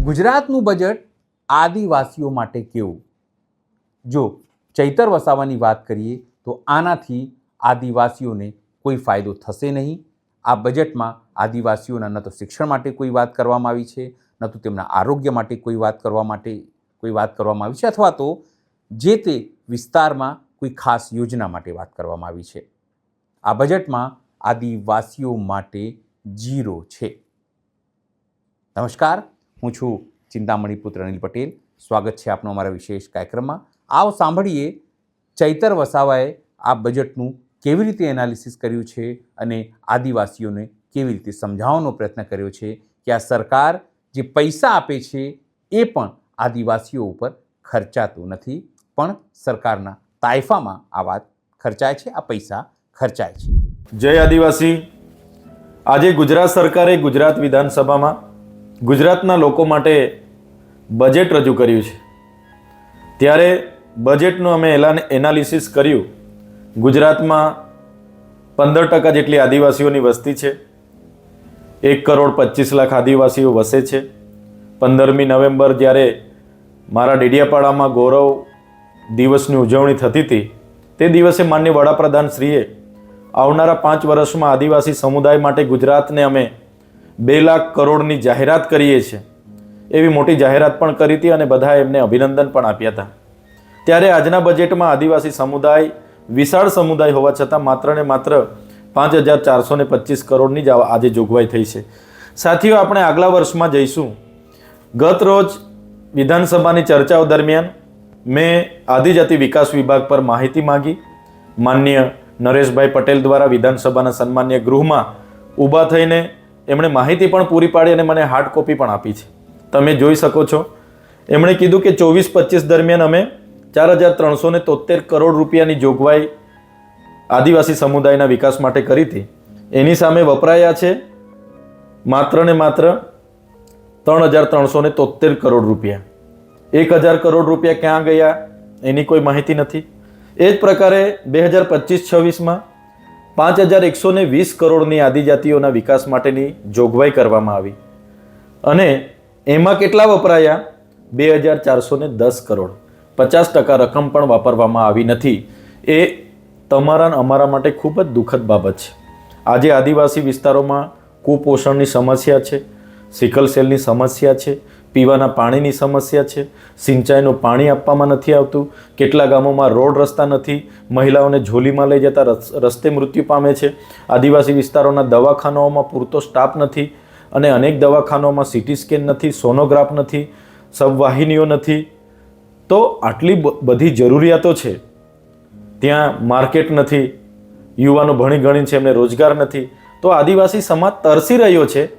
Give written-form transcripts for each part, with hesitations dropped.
ગુજરાતનું બજેટ આદિવાસીઓ માટે કેવું? જો ચૈતર વસાવાની વાત કરીએ તો આનાથી આદિવાસીઓને કોઈ ફાયદો થશે નહીં. આ બજેટમાં આદિવાસીઓના ન તો શિક્ષણ માટે કોઈ વાત કરવામાં આવી છે, ન તો તેમના આરોગ્ય માટે કોઈ વાત કરવામાં આવી છે, અથવા તો જે તે વિસ્તારમાં કોઈ ખાસ યોજના માટે વાત કરવામાં આવી છે. આ બજેટમાં આદિવાસીઓ માટે ઝીરો છે. નમસ્કાર, હું છું ચિંતામણી પુત્ર અનિલ પટેલ. સ્વાગત છે આપનો અમારા વિશેષ કાર્યક્રમમાં. આવો સાંભળીએ ચૈતર વસાવાએ આ બજેટનું કેવી રીતે એનાલિસિસ કર્યું છે અને આદિવાસીઓને કેવી રીતે સમજાવવાનો પ્રયત્ન કર્યો છે કે આ સરકાર જે પૈસા આપે છે એ પણ આદિવાસીઓ ઉપર ખર્ચાતું નથી, પણ સરકારના તાઇફામાં આ વાત ખર્ચાય છે, આ પૈસા ખર્ચાય છે. જય આદિવાસી. આજે ગુજરાત સરકારે ગુજરાત વિધાનસભામાં ગુજરાતના લોકો માટે બજેટ રજૂ કર્યું છે. ત્યારે બજેટનું અમે એનાલિસિસ કર્યું. ગુજરાતમાં 15% જેટલી આદિવાસીઓની વસ્તી છે. 1,25,00,000 આદિવાસીઓ વસે છે. 15મી નવેમ્બર જ્યારે મારા ડેડિયાપાડામાં ગૌરવ દિવસની ઉજવણી થતી હતી, તે દિવસે માનનીય વડાપ્રધાન શ્રીએ આવનારા 5 વર્ષમાં આદિવાસી સમુદાય માટે ગુજરાતને અમે 2 લાખ કરોડની જાહેરાત કરીએ છીએ એવી મોટી જાહેરાત પણ કરી હતી અને બધાએ એમને અભિનંદન પણ આપ્યા હતા. ત્યારે આજના બજેટમાં આદિવાસી સમુદાય વિશાળ સમુદાય હોવા છતાં માત્ર ને માત્ર 5,425 કરોડની જ આજે જોગવાઈ થઈ છે. સાથીઓ, આપણે આગલા વર્ષમાં જઈશું. ગત રોજ વિધાનસભાની ચર્ચાઓ દરમિયાન મેં આદિજાતિ વિકાસ વિભાગ પર માહિતી માંગી. માનનીય નરેશભાઈ પટેલ દ્વારા વિધાનસભાના સન્માનીય ગૃહમાં ઊભા થઈને એમણે માહિતી પણ પૂરી પાડી અને મને હાર્ડ કોપી પણ આપી છે. તમે જોઈ શકો છો. એમણે કીધું કે 24-25 દરમિયાન અમે 4,373 કરોડ રૂપિયાની જોગવાઈ આદિવાસી સમુદાયના વિકાસ માટે કરી હતી. એની સામે વપરાયા છે માત્ર ને માત્ર 3,373 કરોડ રૂપિયા. 1,000 કરોડ રૂપિયા ક્યાં ગયા એની કોઈ માહિતી નથી. એ જ પ્રકારે 2025-26માં 5,120 કરોડની આદિજાતિઓના વિકાસ માટેની જોગવાઈ કરવામાં આવી અને એમાં કેટલા વપરાયા? 2,410 કરોડ. 50% રકમ પણ વાપરવામાં આવી નથી. એ તમારા અમારા માટે ખૂબ જ દુઃખદ બાબત છે. આજે આદિવાસી વિસ્તારોમાં કુપોષણની સમસ્યા છે, સિકલ સેલની સમસ્યા છે, પીવાના પાણીની સમસ્યા છે, સિંચાઈનું પાણી આપવામાં નથી આવતું, કેટલા ગામોમાં રોડ રસ્તા નથી, મહિલાઓને ઝોલીમાં લઈ જતા રસ્તે મૃત્યુ પામે છે, આદિવાસી વિસ્તારોના દવાખાનાઓમાં પૂરતો સ્ટાફ નથી અને અનેક દવાખાનાઓમાં સિટી સ્કેન નથી, સોનોગ્રાફ નથી, સબવાહિનીઓ નથી. તો આટલી બધી જરૂરિયાતો છે, ત્યાં માર્કેટ નથી, યુવાનો ભણી ગણી છે, એમને રોજગાર નથી. તો આદિવાસી સમાજ તરસી રહ્યો છે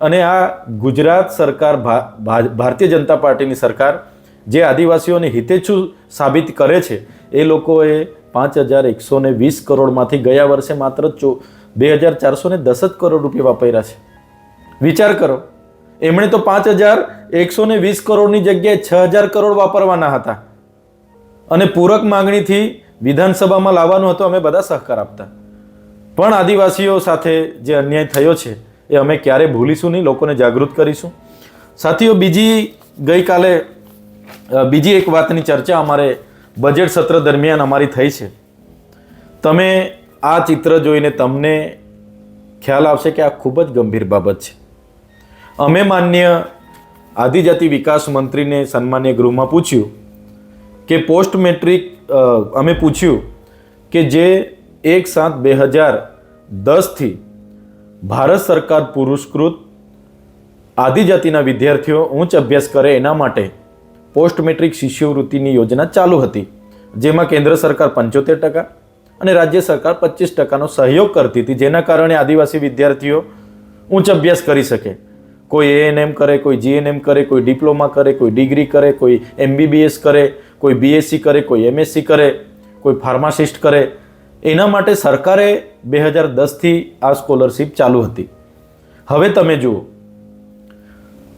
અને આ ગુજરાત સરકાર, ભારતીય જનતા પાર્ટીની સરકાર જે આદિવાસીઓને હિતેચ્છુ સાબિત કરે છે, એ લોકોએ 5,120 કરોડમાંથી ગયા વર્ષે માત્ર 2,410 કરોડ રૂપિયા વાપર્યા છે. વિચાર કરો, એમણે તો 5,120 કરોડની જગ્યાએ 6,000 કરોડ વાપરવાના હતા અને પૂરક માંગણીથી વિધાનસભામાં લાવવાનું હતું. અમે બધા સહકાર આપતા, પણ આદિવાસીઓ સાથે જે અન્યાય થયો છે એ અમે ક્યારે ભૂલીશું નહીં. લોકોને જાગૃત કરીશું. સાથીઓ, ગઈકાલે બીજી એક વાતની ચર્ચા અમારે બજેટ સત્ર દરમિયાન અમારી થઈ છે. તમે આ ચિત્ર જોઈને તમને ખ્યાલ આવશે કે આ ખૂબ જ ગંભીર બાબત છે. અમે માનનીય આદિજાતિ વિકાસ મંત્રીને સન્માનીય ગૃહમાં પૂછ્યું કે પોસ્ટ મેટ્રિક અમે પૂછ્યું કે જે 1/7/2010થી ભારત સરકાર પુરસ્કૃત આદિજાતિના વિદ્યાર્થીઓ ઉચ્ચ અભ્યાસ કરે એના માટે પોસ્ટ મેટ્રિક શિષ્યવૃત્તિની યોજના ચાલુ હતી, જેમાં કેન્દ્ર સરકાર 75% અને રાજ્ય સરકાર 25%નો સહયોગ કરતી હતી, જેના કારણે આદિવાસી વિદ્યાર્થીઓ ઉચ્ચ અભ્યાસ કરી શકે. કોઈ ANM કરે, કોઈ GNM કરે, કોઈ ડિપ્લોમા કરે, કોઈ ડિગ્રી કરે, કોઈ MBBS કરે, કોઈ BSc કરે, કોઈ MSc કરે, કોઈ ફાર્માસિસ્ટ કરે. એના માટે સરકારે 2010થી આ સ્કોલરશિપ ચાલુ હતી. હવે તમે જુઓ,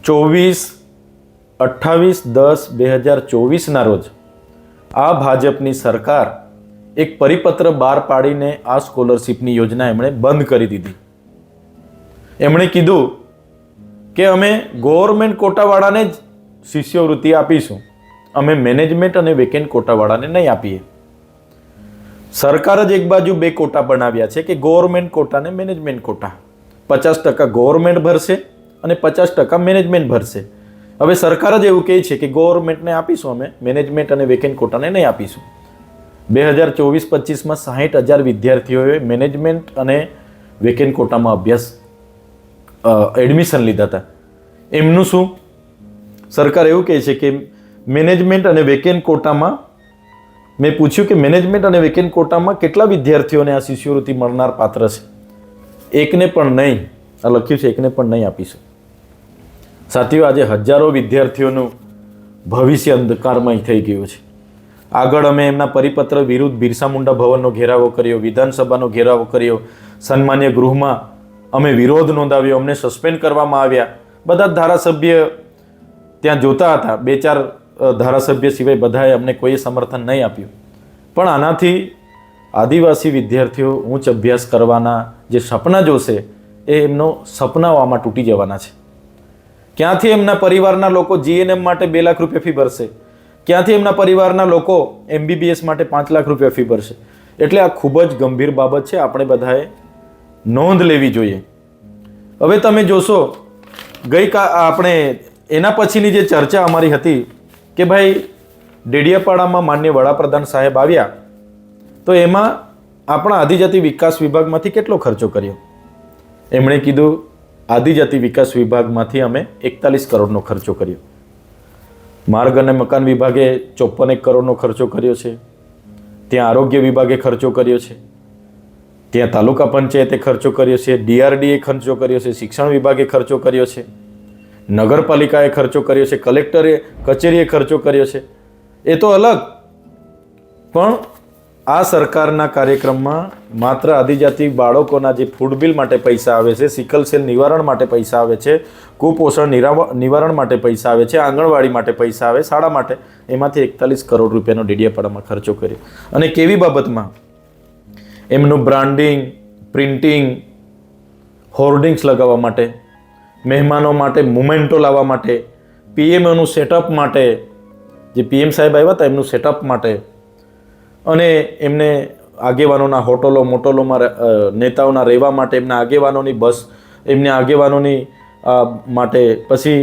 28-10-2024ના રોજ આ ભાજપની સરકાર એક પરિપત્ર બહાર પાડીને આ સ્કોલરશિપની યોજના એમણે બંધ કરી દીધી. એમણે કીધું કે અમે ગવર્મેન્ટ કોટાવાળાને જ શિષ્યવૃત્તિ આપીશું, અમે મેનેજમેન્ટ અને વેકેન્ટ કોટાવાળાને નહીં આપીએ. સરકાર જ એક બાજુ બે કોટા બનાવ્યા છે કે ગવર્મેન્ટ કોટા અને મેનેજમેન્ટ કોટા. 50% ગવર્મેન્ટ ભરશે અને 50% મેનેજમેન્ટ ભરશે. હવે સરકાર જ એવું કહે છે કે ગવર્મેન્ટને આપીશું અમે, મેનેજમેન્ટ અને વેકેન્ટ કોટાને નહીં આપીશું. 2024-25માં 60,000 વિદ્યાર્થીઓએ મેનેજમેન્ટ અને વેકેન્ટ કોટામાં એડમિશન લીધા હતા. એમનું શું? સરકાર એવું કહે છે કે મેનેજમેન્ટ અને વેકેન્ટ કોટામાં, મેં પૂછ્યું કે મેનેજમેન્ટ અને વેકેન્ટ કોટામાં કેટલા વિદ્યાર્થીઓને આ શિષ્યવૃત્તિ મળનાર પાત્ર છે? એકને પણ નહીં. આ લખ્યું છે એકને પણ નહીં આપીશું. સાથીઓ, આજે હજારો વિદ્યાર્થીઓનું ભવિષ્ય અંધકારમય થઈ ગયું છે. આગળ અમે એમના પરિપત્ર વિરુદ્ધ બિરસા મુંડા ભવનનો ઘેરાવો કર્યો, વિધાનસભાનો ઘેરાવો કર્યો, સન્માન્ય ગૃહમાં અમે વિરોધ નોંધાવ્યો, અમને સસ્પેન્ડ કરવામાં આવ્યા. બધા જ ધારાસભ્ય ત્યાં જોતા હતા, 2-4 ધારાસભ્ય સિવાય બધાએ અમને કોઈ સમર્થન નહીં આપ્યું. પણ આનાથી આદિવાસી વિદ્યાર્થીઓ ઉચ્ચ અભ્યાસ કરવાના જે સપના જોશે એ એમનો સપનાઓ આમાં તૂટી જવાના છે. ક્યાંથી એમના પરિવારના લોકો જીએનએમ માટે 2 લાખ રૂપિયા ફી ભરશે? ક્યાંથી એમના પરિવારના લોકો MBBS માટે 5 લાખ રૂપિયા ફી ભરશે? એટલે આ ખૂબ જ ગંભીર બાબત છે, આપણે બધાએ નોંધ લેવી જોઈએ. હવે તમે જોશો, આપણે એના પછીની જે ચર્ચા અમારી હતી કે ભાઈ ડેડિયાપાડામાં માન્ય વડાપ્રધાન સાહેબ આવ્યા તો એમાં આપણા આદિજાતિ વિકાસ વિભાગમાંથી કેટલો ખર્ચો કર્યો? એમણે કીધું આદિજાતિ વિકાસ વિભાગમાંથી અમે 41 કરોડનો ખર્ચો કર્યો. માર્ગ અને મકાન વિભાગે 54 કરોડનો ખર્ચો કર્યો છે. ત્યાં આરોગ્ય વિભાગે ખર્ચો કર્યો છે. ત્યાં તાલુકા પંચાયતે ખર્ચો કર્યો છે. DRDએ ખર્ચો કર્યો છે. શિક્ષણ વિભાગે ખર્ચો કર્યો છે. નગરપાલિકાએ ખર્ચો કર્યો છે. કલેક્ટરે કચેરીએ ખર્ચો કર્યો છે. એ તો અલગ, પણ આ સરકારના કાર્યક્રમમાં માત્ર આદિજાતિ બાળકોના જે ફૂડ બિલ માટે પૈસા આવે છે, સિકલ સેલ નિવારણ માટે પૈસા આવે છે, કુપોષણ નિવારણ માટે પૈસા આવે છે, આંગણવાડી માટે પૈસા આવે, શાળા માટે, એમાંથી 41 કરોડ રૂપિયાનો ડેડિયાપાડામાં ખર્ચો કર્યો. અને કેવી બાબતમાં? એમનું બ્રાન્ડિંગ, પ્રિન્ટિંગ, હોર્ડિંગ્સ લગાવવા માટે, મહેમાનો માટે મુમેન્ટો લાવવા માટે, PMOનું સેટઅપ માટે, જે PM સાહેબ આવ્યા હતા એમનું સેટઅપ માટે, અને એમને આગેવાનોના હોટલો મોટલોમાં નેતાઓના રહેવા માટે, એમના આગેવાનોની બસ, એમના આગેવાનોની માટે, પછી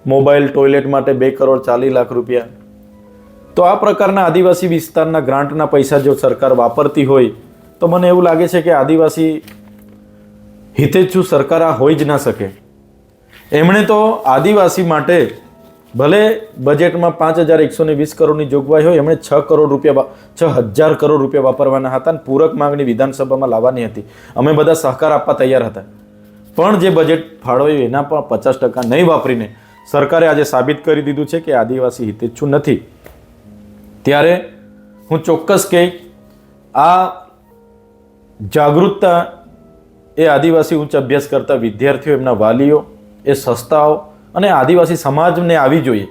મોબાઈલ ટોયલેટ માટે 2 કરોડ 40 લાખ રૂપિયા. તો આ પ્રકારના આદિવાસી વિસ્તારના ગ્રાન્ટના પૈસા જો સરકાર વાપરતી હોય તો મને એવું લાગે છે કે આદિવાસી હિતેચ્છુ સરકાર આ હોઈ જ ના શકે. એમણે તો આદિવાસી માટે ભલે બજેટમાં 5,120 કરોડની જોગવાઈ હોય, એમણે 6,000 કરોડ રૂપિયા વાપરવાના હતા અને પૂરક માંગણી વિધાનસભામાં લાવવાની હતી. અમે બધા સહકાર આપવા તૈયાર હતા. પણ જે બજેટ ફાળવ્યું એના પણ 50% નહીં વાપરીને સરકારે આજે સાબિત કરી દીધું છે કે આદિવાસી હિતેચ્છુ નથી. ત્યારે હું ચોક્કસ કહી, આ જાગૃતતા એ આદિવાસી ઉચ્ચ અભ્યાસ કરતા વિદ્યાર્થીઓ, એમના વાલીઓ, એ સંસ્થાઓ અને આદિવાસી સમાજને આવી જોઈએ.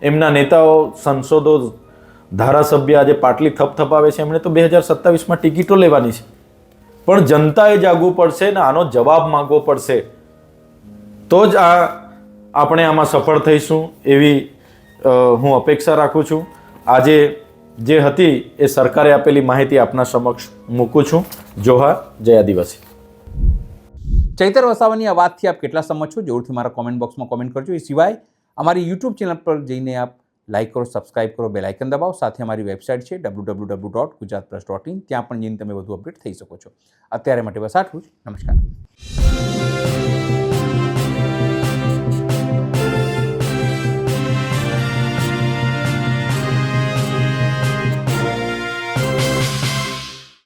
એમના નેતાઓ, સંસદો, ધારાસભ્ય આજે પાટલી થપથપાવે છે, એમણે તો 2027માં ટિકિટો લેવાની છે. પણ જનતાએ જાગવું પડશે ને આનો જવાબ માંગવો પડશે, તો જ આપણે આમાં સફળ થઈશું એવી હું અપેક્ષા રાખું છું. આજે જે હતી એ સરકારે આપેલી માહિતી આપના સમક્ષ મૂકું છું. જોહાર, જય આદિવાસી. ચૈતર વસાવાની આ વાતથી આપ કેટલા સહમત છો? જરૂરથી મારા કોમેન્ટ બોક્સમાં કોમેન્ટ કરજો. એ સિવાય અમારી YouTube ચેનલ પર જઈને આપ લાઇક કરો, સબસ્ક્રાઇબ કરો, બેલ આઇકન દબાવો. સાથે અમારી વેબસાઇટ છે www.gujaratpress.in, ત્યાં પણ જઈને તમે વધુ અપડેટ થઈ શકો છો. અત્યારે માટે બસ આટલું જ. નમસ્કાર.